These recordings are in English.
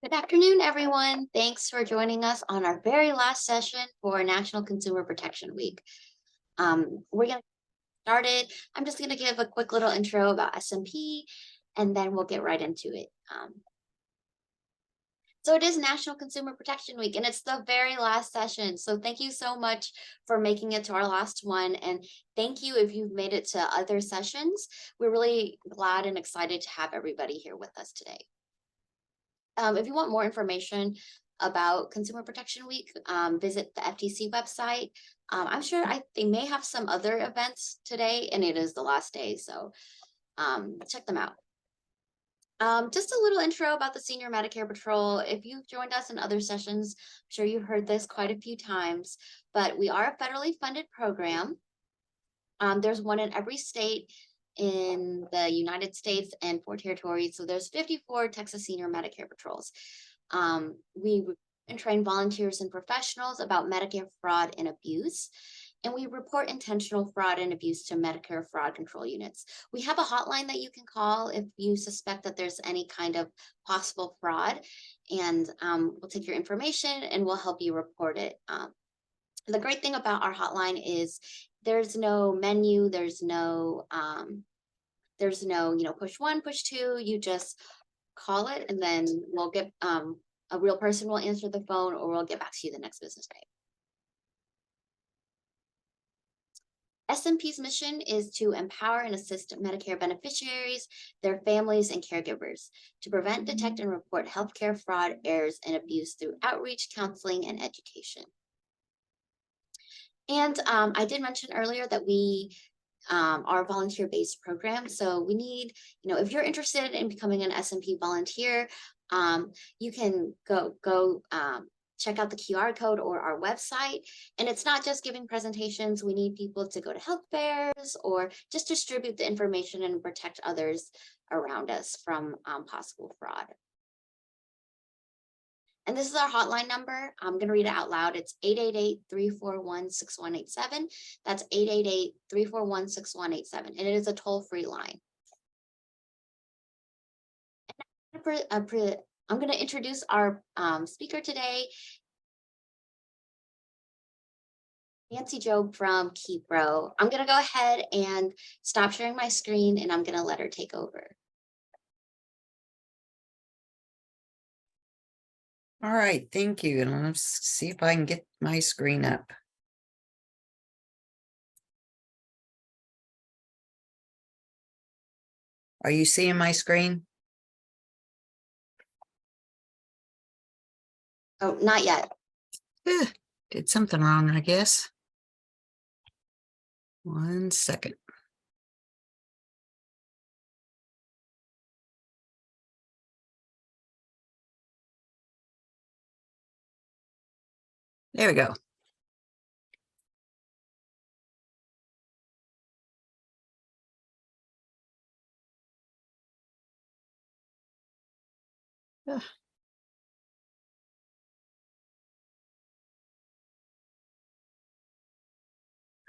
Good afternoon, everyone. Thanks for joining us on our very last session for National Consumer Protection Week. We're going to get started. I'm just going to give a quick little intro about SMP, and then we'll get right into it. So it is National Consumer Protection Week, and it's the very last session. So thank you so much for making it to our last one. And thank you if you've made it to other sessions. We're really glad and excited to have everybody here with us today. If you want more information about Consumer Protection Week, visit the FTC website. I'm sure they may have some other events today, and it is the last day, so check them out. Just a little intro about the Senior Medicare Patrol. If you've joined us in other sessions, I'm sure you've heard this quite a few times, but we are a federally funded program. There's one in every state in the United States and 4 territories. So there's 54 Texas Senior Medicare Patrols. We train volunteers and professionals about Medicare fraud and abuse, and we report intentional fraud and abuse to Medicare fraud control units. We have a hotline that you can call if you suspect that there's any kind of possible fraud, and we'll take your information and we'll help you report it. The great thing about our hotline is there's no menu, there's no push 1, push 2. You just call it, and then we'll get a real person will answer the phone, or we'll get back to you the next business day. SMP's mission is to empower and assist Medicare beneficiaries, their families, and caregivers to prevent, detect, and report healthcare fraud, errors, and abuse through outreach, counseling, and education. And I did mention earlier that we are a volunteer-based program. So we need, if you're interested in becoming an SMP volunteer, you can go check out the QR code or our website. And it's not just giving presentations. We need people to go to health fairs or just distribute the information and protect others around us from possible fraud. And this is our hotline number. I'm going to read it out loud. It's 888-341-6187. That's 888-341-6187. And it is a toll-free line. I'm going to introduce our speaker today, Nancy Job from Kepro. I'm going to go ahead and stop sharing my screen, and I'm going to let her take over. All right, thank you. And let's see if I can get my screen up. Are you seeing my screen? Oh, not yet. Did something wrong, I guess. 1 second. There we go.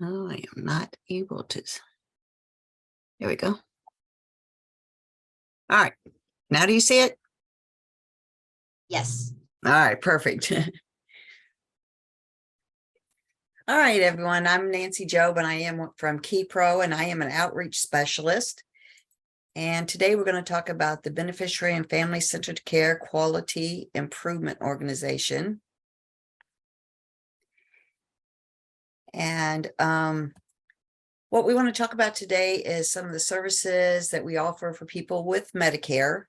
Oh, I am not able to. There we go. All right. Now do you see it? Yes. All right, perfect. All right, everyone. I'm Nancy Job, and I am from Kepro, and I am an outreach specialist. And today we're going to talk about the Beneficiary and Family-Centered Care Quality Improvement Organization. And what we want to talk about today is some of the services that we offer for people with Medicare.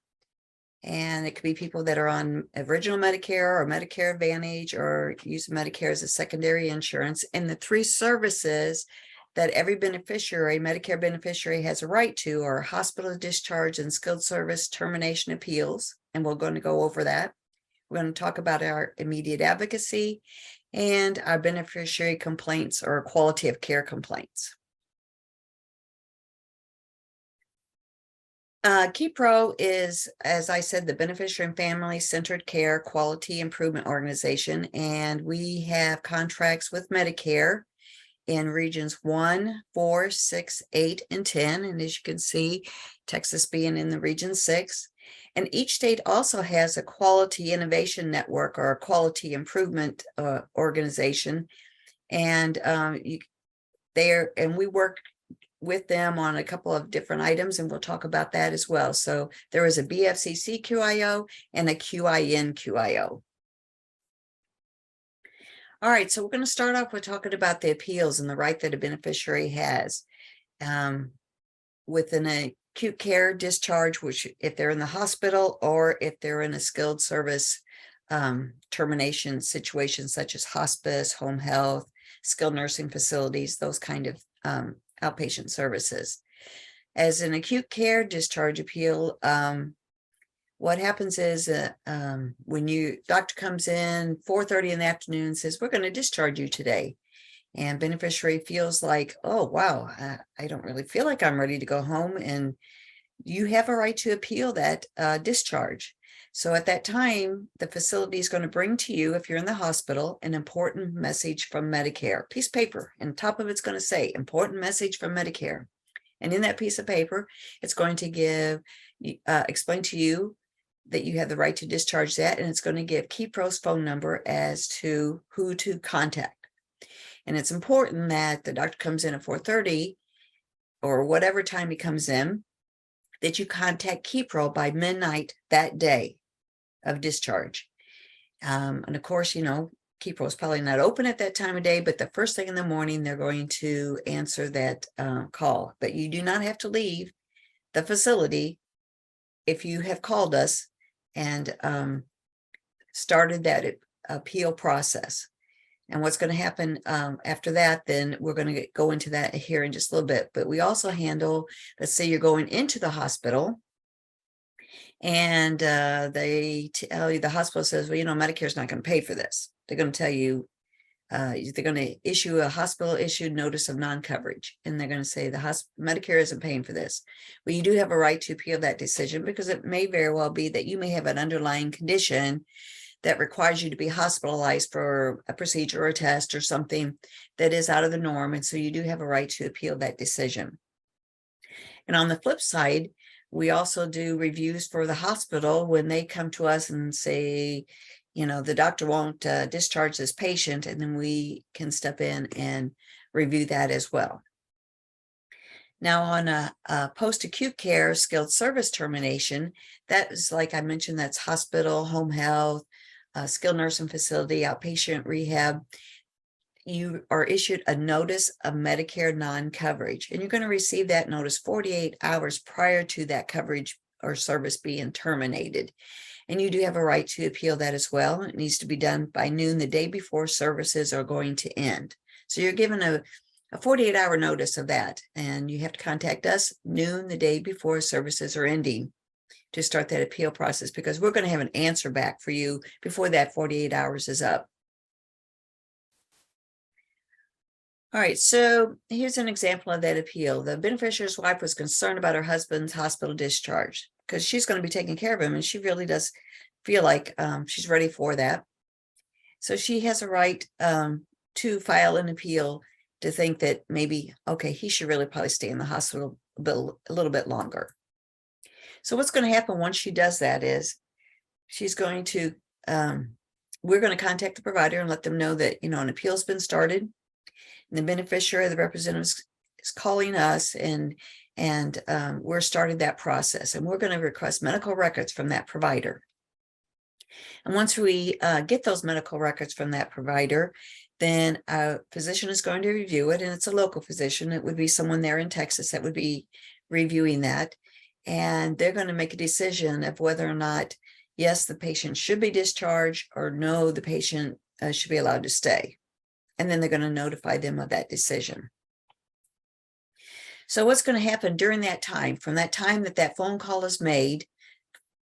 And it could be people that are on original Medicare or Medicare Advantage or use Medicare as a secondary insurance. And the 3 services that every beneficiary, Medicare beneficiary, has a right to are hospital discharge and skilled service termination appeals. And we're going to go over that. We're going to talk about our immediate advocacy and our beneficiary complaints or quality of care complaints. Kepro is, as I said, the Beneficiary and Family-Centered Care Quality Improvement Organization, and we have contracts with Medicare in regions 1, 4, 6, 8, and 10. And as you can see, Texas being in the region 6. And each state also has a quality innovation network or a quality improvement organization. And we work with them on a couple of different items, and we'll talk about that as well. So there is a BFCC QIO and a QIN QIO. All right, so we're going to start off with talking about the appeals and the right that a beneficiary has. With an acute care discharge, which if they're in the hospital or if they're in a skilled service termination situation, such as hospice, home health, skilled nursing facilities, those kind of outpatient services. As an acute care discharge appeal, what happens is when doctor comes in 4:30 in the afternoon and says, we're going to discharge you today. And beneficiary feels like, oh, wow, I don't really feel like I'm ready to go home. And you have a right to appeal that discharge. So at that time, the facility is going to bring to you, if you're in the hospital, an important message from Medicare, piece of paper, and top of it's going to say important message from Medicare. And in that piece of paper, it's going to explain to you that you have the right to discharge that. And it's going to give Kepro's phone number as to who to contact. And it's important that the doctor comes in at 4:30 or whatever time he comes in, that you contact Kepro by midnight that day of discharge. And of course, Kepro is probably not open at that time of day, but the first thing in the morning, they're going to answer that call. But you do not have to leave the facility if you have called us and started that appeal process. And what's going to happen after that, then we're going to go into that here in just a little bit. But we also handle, let's say you're going into the hospital and they tell you, the hospital says, well, Medicare's not going to pay for this. They're going to tell you, they're going to issue a hospital issued notice of non-coverage. And they're going to say Medicare isn't paying for this. Well, you do have a right to appeal that decision, because it may very well be that you may have an underlying condition that requires you to be hospitalized for a procedure or a test or something that is out of the norm. And so you do have a right to appeal that decision. And on the flip side, we also do reviews for the hospital when they come to us and say, the doctor won't discharge this patient, and then we can step in and review that as well. Now, on a post-acute care skilled service termination, that is, like I mentioned, that's hospital, home health, skilled nursing facility, outpatient rehab. You are issued a notice of Medicare non-coverage, and you're going to receive that notice 48 hours prior to that coverage or service being terminated. And you do have a right to appeal that as well. It needs to be done by noon the day before services are going to end. So you're given a 48-hour notice of that, and you have to contact us noon the day before services are ending to start that appeal process, because we're going to have an answer back for you before that 48 hours is up. All right, so here's an example of that appeal. The beneficiary's wife was concerned about her husband's hospital discharge because she's going to be taking care of him, and she really does feel like she's ready for that. So she has a right to file an appeal to think that maybe, okay, he should really probably stay in the hospital a little bit longer. So what's going to happen once she does that is she's going to, we're going to contact the provider and let them know that, an appeal's been started. And the beneficiary, the representative is calling us, and we're starting that process. And we're going to request medical records from that provider. And once we get those medical records from that provider, then a physician is going to review it, and it's a local physician. It would be someone there in Texas that would be reviewing that. And they're going to make a decision of whether or not, yes, the patient should be discharged, or no, the patient should be allowed to stay. And then they're going to notify them of that decision. So what's going to happen during that time, from that time that phone call is made,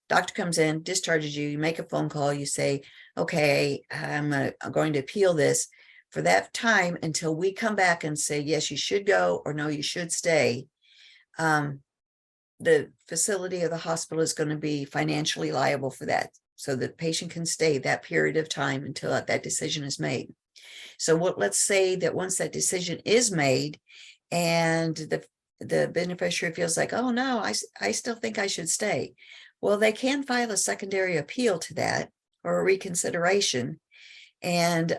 doctor comes in, discharges you, you make a phone call, you say, okay, I'm going to appeal this. For that time until we come back and say, yes, you should go, or no, you should stay, the facility or the hospital is going to be financially liable for that. So the patient can stay that period of time until that decision is made. So let's say that once that decision is made and the beneficiary feels like, oh no, I still think I should stay. Well, they can file a secondary appeal to that or a reconsideration and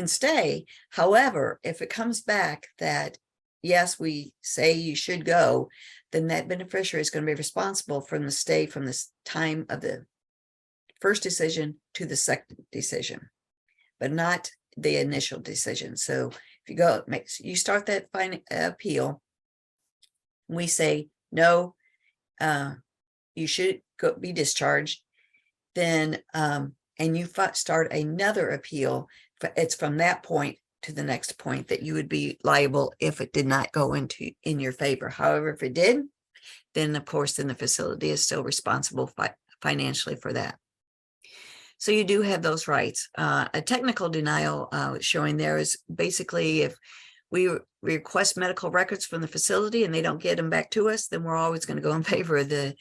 stay. However, if it comes back that, yes, we say you should go, then that beneficiary is going to be responsible from the stay from this time of the first decision to the second decision, but not the initial decision. So if you go, you start that appeal, we say, no, you should go be discharged, then, and you start another appeal, it's from that point to the next point that you would be liable if it did not go in your favor. However, if it did, then of course, then the facility is still responsible financially for that. So you do have those rights. A technical denial showing there is basically if we request medical records from the facility and they don't get them back to us, then we're always going to go in favor of the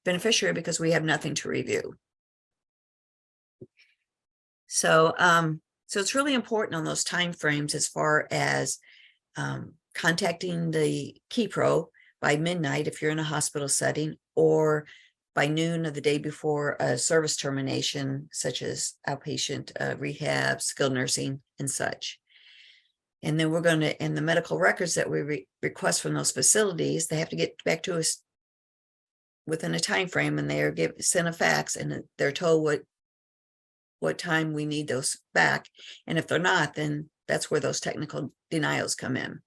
beneficiary because we have nothing to review. So, so it's really important on those time frames as far as contacting the Kepro by midnight if you're in a hospital setting, or by noon of the day before a service termination, such as outpatient rehab, skilled nursing, and such. And then we're going to, and the medical records that we request from those facilities, they have to get back to us within a time frame, and they are sent a fax, and they're told what time we need those back. And if they're not, then that's where those technical denials come in.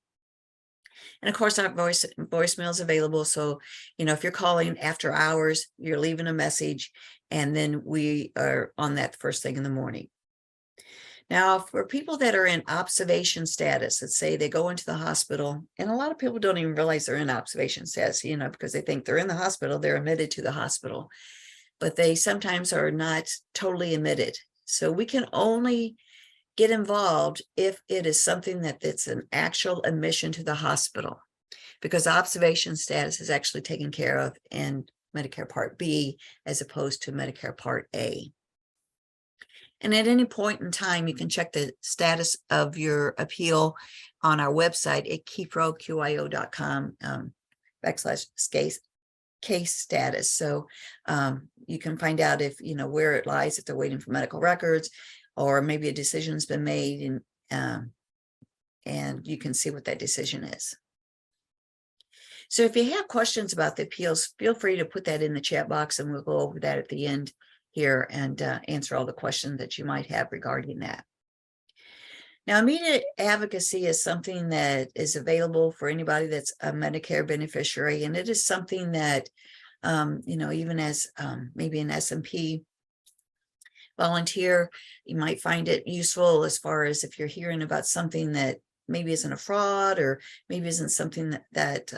And of course, our voicemail is available. So, you know, if you're calling after hours, you're leaving a message, and then we are on that first thing in the morning. Now, for people that are in observation status, let's say they go into the hospital, and a lot of people don't even realize they're in observation status, you know, because they think they're in the hospital, they're admitted to the hospital, but they sometimes are not totally admitted. So we can only get involved if it is something that's an actual admission to the hospital, because observation status is actually taken care of in Medicare Part B as opposed to Medicare Part A. And at any point in time, you can check the status of your appeal on our website at keproqio.com /case status. So you can find out if, you know, where it lies, if they're waiting for medical records, or maybe a decision's been made, and you can see what that decision is. So if you have questions about the appeals, feel free to put that in the chat box, and we'll go over that at the end here and answer all the questions that you might have regarding that. Now, immediate advocacy is something that is available for anybody that's a Medicare beneficiary, and it is something that, you know, even as maybe an SMP volunteer, you might find it useful as far as if you're hearing about something that maybe isn't a fraud, or maybe isn't something that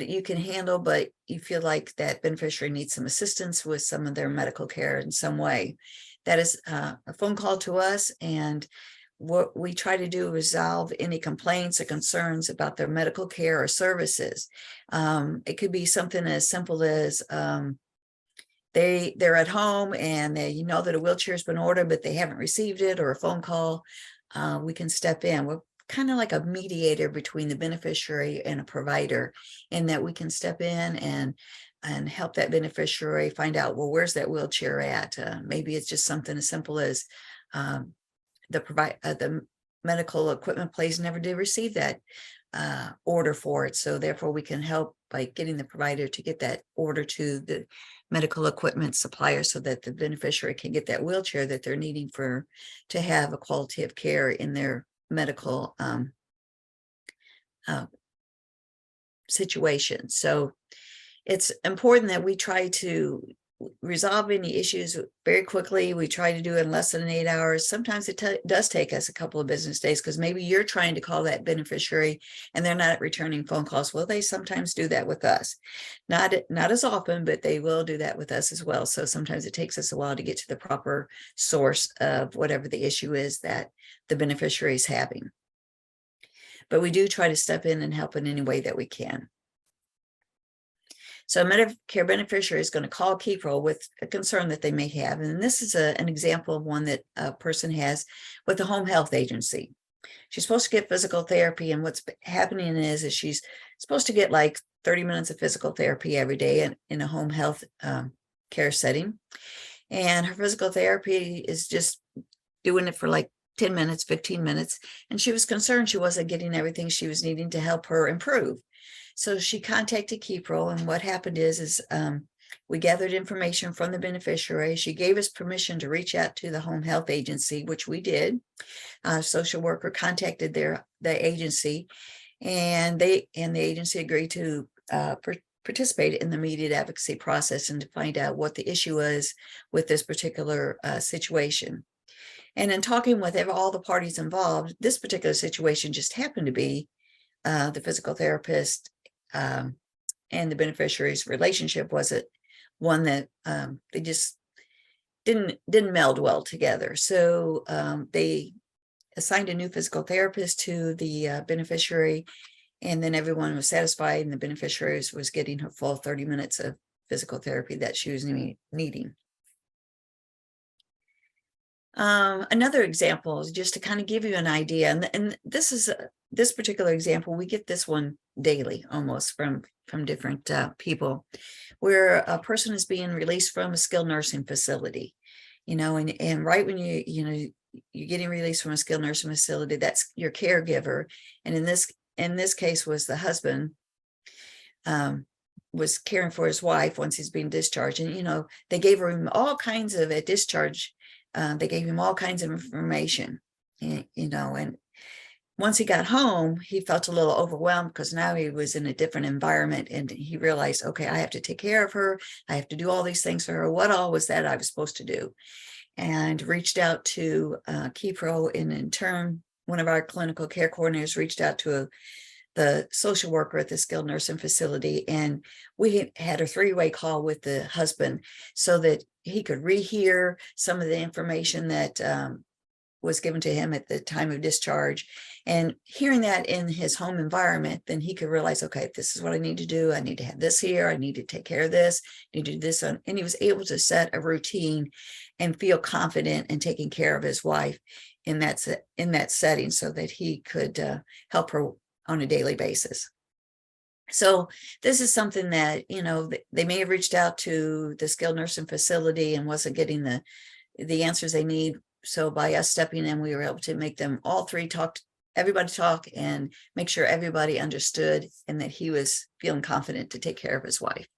you can handle, but you feel like that beneficiary needs some assistance with some of their medical care in some way. That is a phone call to us, and what we try to do is resolve any complaints or concerns about their medical care or services. It could be something as simple as they're at home and you know that a wheelchair has been ordered, but they haven't received it, or a phone call. We can step in. We're kind of like a mediator between the beneficiary and a provider, in that we can step in and help that beneficiary find out, well, where's that wheelchair at? Maybe it's just something as simple as the medical equipment place never did receive that order for it. So therefore we can help by getting the provider to get that order to the medical equipment supplier, so that the beneficiary can get that wheelchair that they're needing to have a quality of care in their medical situation. So it's important that we try to resolve any issues very quickly. We try to do it in less than 8 hours. Sometimes it does take us a couple of business days, because maybe you're trying to call that beneficiary and they're not returning phone calls. Well, they sometimes do that with us. Not as often, but they will do that with us as well. So sometimes it takes us a while to get to the proper source of whatever the issue is that the beneficiary is having. But we do try to step in and help in any way that we can. So a Medicare beneficiary is going to call Kepro with a concern that they may have. And this is an example of one that a person has with the home health agency. She's supposed to get physical therapy, and what's happening is she's supposed to get like 30 minutes of physical therapy every day in a home health care setting. And her physical therapy is just doing it for like 10 minutes, 15 minutes. And she was concerned she wasn't getting everything she was needing to help her improve. So she contacted Kepro, and what happened is we gathered information from the beneficiary. She gave us permission to reach out to the home health agency, which we did. Social worker contacted the agency, and the agency agreed to participate in the immediate advocacy process and to find out what the issue was with this particular situation. And in talking with all the parties involved, this particular situation just happened to be the physical therapist and the beneficiary's relationship wasn't one that they just didn't meld well together. So they assigned a new physical therapist to the beneficiary, and then everyone was satisfied, and the beneficiary was getting her full 30 minutes of physical therapy that she was needing. Another example is just to kind of give you an idea, and this is this particular example, we get this one daily almost from different people, where a person is being released from a skilled nursing facility, and right when you're getting released from a skilled nursing facility, that's your caregiver, and in this case was the husband was caring for his wife once he's being discharged, and they gave him all kinds of at discharge. They gave him all kinds of information, and once he got home, he felt a little overwhelmed because now he was in a different environment, and he realized, okay, I have to take care of her. I have to do all these things for her. What all was that I was supposed to do? And reached out to Kepro, and in turn, one of our clinical care coordinators reached out to the social worker at the skilled nursing facility, and we had a three-way call with the husband so that he could rehear some of the information that was given to him at the time of discharge. And hearing that in his home environment, then he could realize, okay, this is what I need to do. I need to have this here. I need to take care of this. I need to do this. And he was able to set a routine and feel confident in taking care of his wife in that setting, so that he could help her on a daily basis. So this is something that, they may have reached out to the skilled nursing facility and wasn't getting the answers they need. So by us stepping in, we were able to make them all three everybody talk and make sure everybody understood and that he was feeling confident to take care of his wife.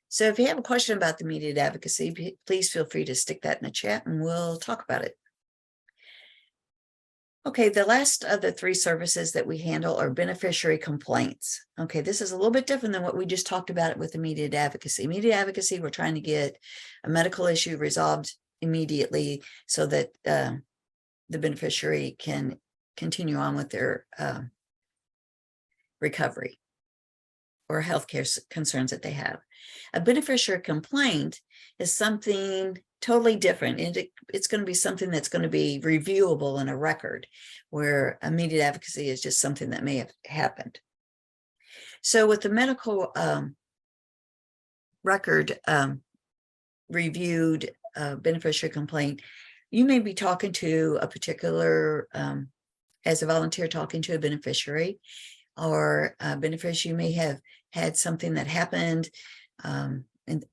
So if you have a question about the immediate advocacy, please feel free to stick that in the chat and we'll talk about it. Okay, the last of the three services that we handle are beneficiary complaints. Okay, this is a little bit different than what we just talked about with immediate advocacy. Immediate advocacy, we're trying to get a medical issue resolved immediately so that the beneficiary can continue on with their recovery or healthcare concerns that they have. A beneficiary complaint is something totally different. And it's going to be something that's going to be reviewable in a record, where immediate advocacy is just something that may have happened. So with the medical record reviewed beneficiary complaint, you may be talking to a particular, as a volunteer, talking to a beneficiary, or a beneficiary may have had something that happened, and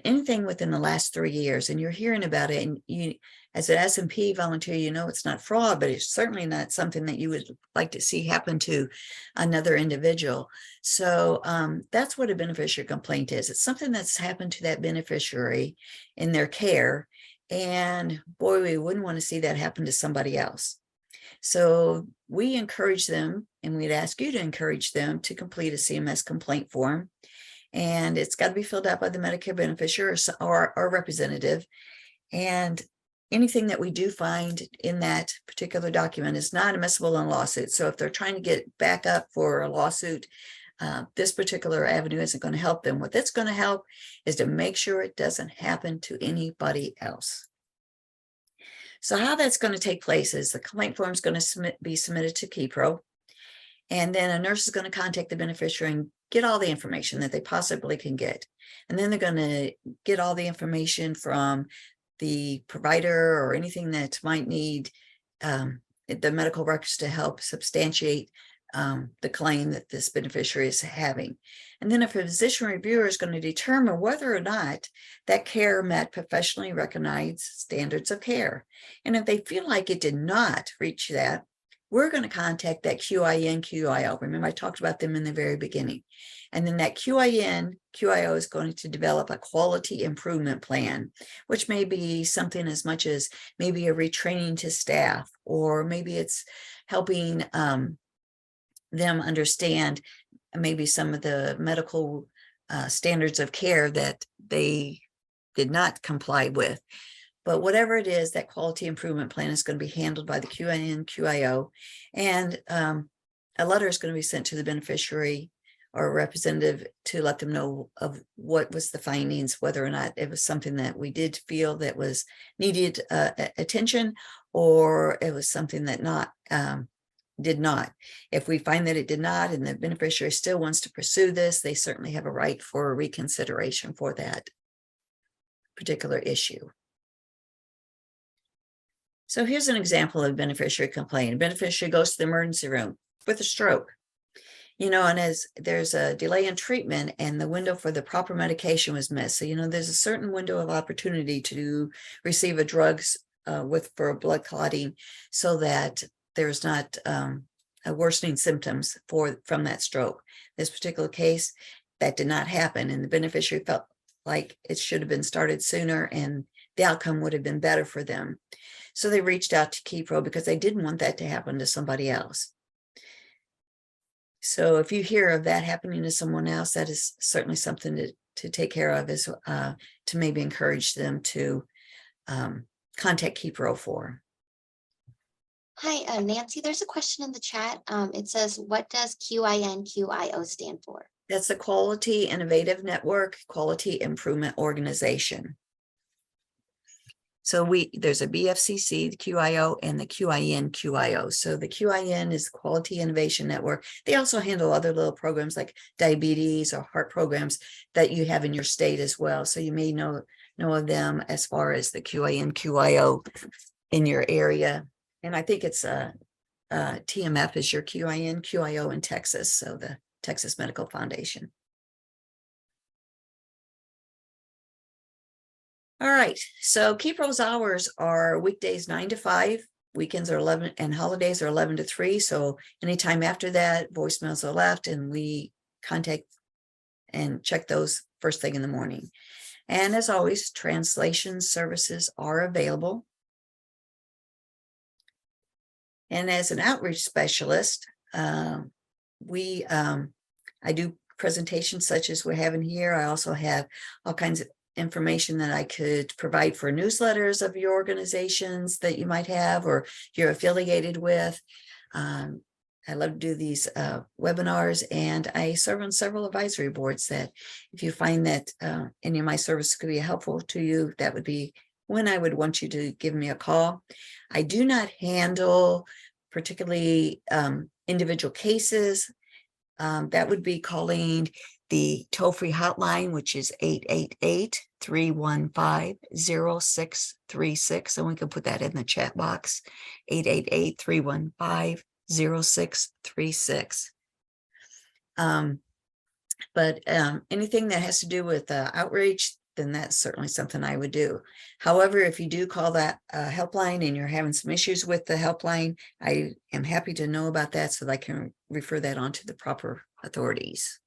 anything within the last 3 years, and you're hearing about it, and you, as an SMP volunteer, it's not fraud, but it's certainly not something that you would like to see happen to another individual. So that's what a beneficiary complaint is. It's something that's happened to that beneficiary in their care, and boy, we wouldn't want to see that happen to somebody else. So we encourage them, and we'd ask you to encourage them to complete a CMS complaint form. And it's got to be filled out by the Medicare beneficiary or representative. And anything that we do find in that particular document is not admissible in a lawsuit. So if they're trying to get back up for a lawsuit, this particular avenue isn't going to help them. What that's going to help is to make sure it doesn't happen to anybody else. So how that's going to take place is the complaint form is going to be submitted to Kepro, and then a nurse is going to contact the beneficiary and get all the information that they possibly can get. And then they're going to get all the information from the provider or anything that might need the medical records to help substantiate the claim that this beneficiary is having. And then a physician reviewer is going to determine whether or not that care met professionally recognized standards of care. And if they feel like it did not reach that, we're going to contact that QIN, QIO. Remember, I talked about them in the very beginning. And then that QIN, QIO is going to develop a quality improvement plan, which may be something as much as maybe a retraining to staff, or maybe it's helping them understand maybe some of the medical standards of care that they did not comply with. But whatever it is, that quality improvement plan is going to be handled by the QIN, QIO, and a letter is going to be sent to the beneficiary or a representative to let them know of what was the findings, whether or not it was something that we did feel that was needed attention, or it was something that did not. If we find that it did not and the beneficiary still wants to pursue this, they certainly have a right for reconsideration for that particular issue. So here's an example of beneficiary complaint. A beneficiary goes to the emergency room with a stroke, and as there's a delay in treatment and the window for the proper medication was missed. So, there's a certain window of opportunity to receive a drugs for blood clotting so that there's not a worsening symptoms from that stroke. This particular case, that did not happen, and the beneficiary felt like it should have been started sooner and the outcome would have been better for them. So they reached out to Kepro because they didn't want that to happen to somebody else. So if you hear of that happening to someone else, that is certainly something to take care of, is to maybe encourage them to contact Kepro for. Hi, Nancy, there's a question in the chat. It says, what does QIN, QIO stand for? That's the Quality Innovative Network Quality Improvement Organization. So there's a BFCC, the QIO, and the QIN, QIO. So the QIN is Quality Innovation Network. They also handle other little programs like diabetes or heart programs that you have in your state as well. So you may know of them as far as the QIN, QIO in your area. And I think it's TMF is your QIN, QIO in Texas. So the Texas Medical Foundation. All right, so Kepro's hours are weekdays 9 to 5, weekends are 11, and holidays are 11 to 3. So anytime after that, voicemails are left, and we contact and check those first thing in the morning. And as always, translation services are available. And as an outreach specialist, I do presentations such as we're having here. I also have all kinds of information that I could provide for newsletters of your organizations that you might have or you're affiliated with. I love to do these webinars, and I serve on several advisory boards that if you find that any of my services could be helpful to you, that would be when I would want you to give me a call. I do not handle particularly individual cases. That would be calling the toll-free hotline, which is 888-315-0636. And we can put that in the chat box, 888-315-0636. But anything that has to do with outreach, then that's certainly something I would do. However, if you do call that helpline and you're having some issues with the helpline, I am happy to know about that so that I can refer that on to the proper authorities.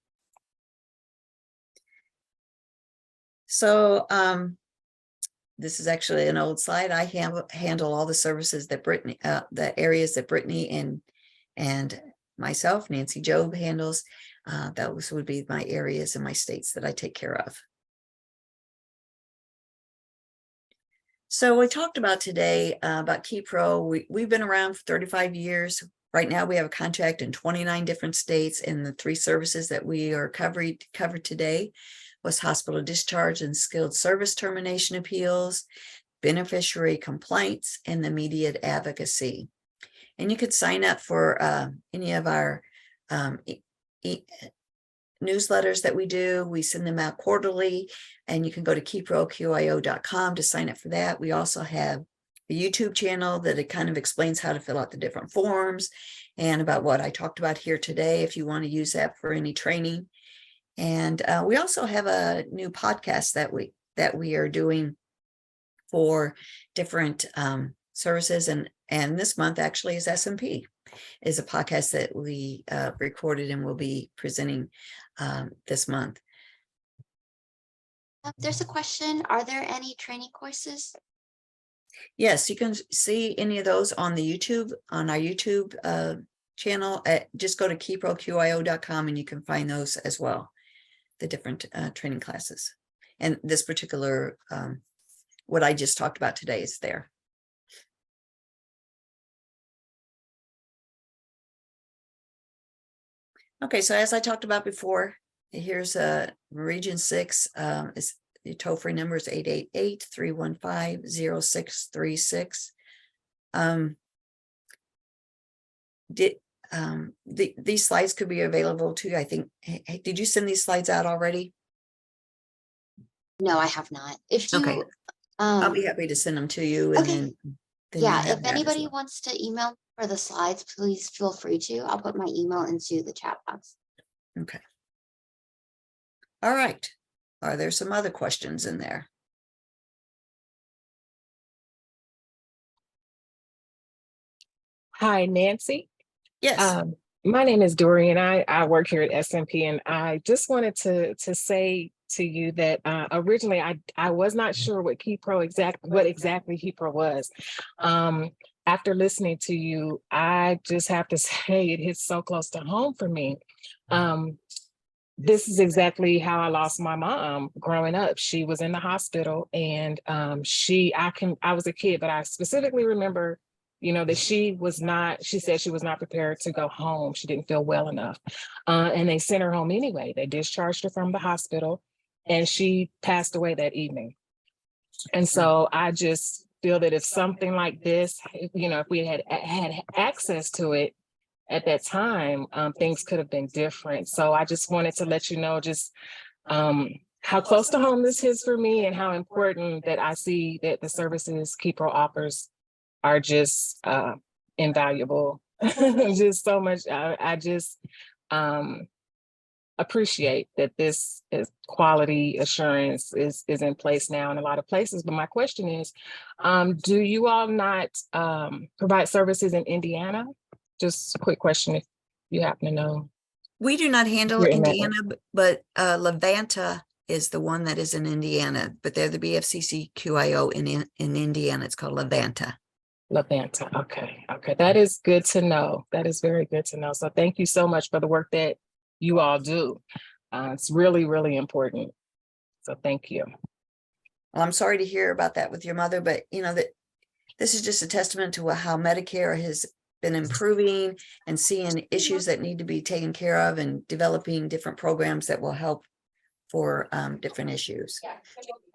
So this is actually an old slide. I handle all the services that Brittany, the areas that Brittany and myself, Nancy Job, handles. Those would be my areas and my states that I take care of. So we talked about today about Kepro. We've been around for 35 years. Right now we have a contract in 29 different states, and the 3 services that we are covered today was hospital discharge and skilled service termination appeals, beneficiary complaints, and immediate advocacy. And you could sign up for any of our newsletters that we do. We send them out quarterly, and you can go to keproqio.com to sign up for that. We also have a YouTube channel that it kind of explains how to fill out the different forms and about what I talked about here today, if you want to use that for any training. And we also have a new podcast that we are doing for different services, and this month actually is SMP, is a podcast that we recorded and will be presenting this month. There's a question. Are there any training courses? Yes, you can see any of those on the YouTube, on our YouTube channel. Just go to keproqio.com and you can find those as well, the different training classes. And this particular, what I just talked about today is there. Okay, so as I talked about before, here's Region 6, is the toll-free number is 888-315-0636. These slides could be available to you, I think. Hey, did you send these slides out already? No, I have not. If you, Okay, I'll be happy to send them to you, and okay. then Yeah, you have if that as anybody well. wants to email for the slides, please feel free to. I'll put my email into the chat box. Okay. All right. Are there some other questions in there? Hi, Nancy. Yes. My name is Dorian. I work here at SMP, and I just wanted to say to you that originally I was not sure what exactly Kepro was. After listening to you, I just have to say it hits so close to home for me. This is exactly how I lost my mom growing up. She was in the hospital, and I was a kid, but I specifically remember, that she said she was not prepared to go home. She didn't feel well enough. And they sent her home anyway. They discharged her from the hospital, and she passed away that evening. And so I just feel that if something like this, if we had access to it at that time, things could have been different. So I just wanted to let you know just how close to home this is for me, and how important that I see that the services Kepro offers are just invaluable. Just so much. I just appreciate that this is quality assurance is in place now in a lot of places. But my question is, do you all not provide services in Indiana? Just a quick question if you happen to know. We do not handle You're in that Indiana, but Levanta is the one that is in Indiana, but they're the BFCC QIO in Indiana. It's called Levanta. Levanta. Okay. That is good to know. That is very good to know. So thank you so much for the work that you all do. It's really, really important. So thank you. Well, I'm sorry to hear about that with your mother, but that this is just a testament to how Medicare has been improving and seeing issues that need to be taken care of, and developing different programs that will help for different issues.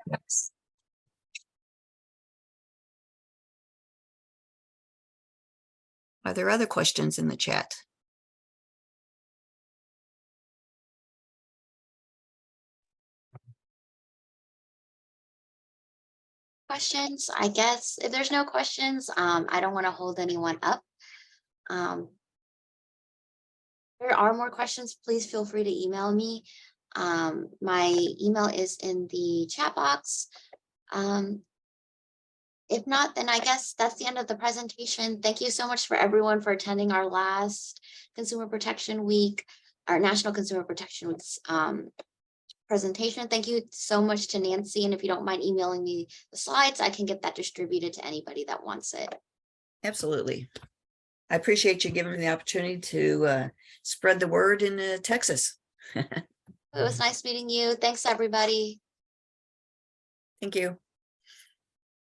Yes. Are there other questions in the chat? Questions? I guess if there's no questions, I don't want to hold anyone up. There are more questions, please feel free to email me. My email is in the chat box. If not, then I guess that's the end of the presentation. Thank you so much for everyone for attending our last Consumer Protection Week, our National Consumer Protection Week's presentation. Thank you so much to Nancy. And if you don't mind emailing me the slides, I can get that distributed to anybody that wants it. Absolutely. I appreciate you giving me the opportunity to spread the word in Texas. It was nice meeting you. Thanks, everybody. Thank you.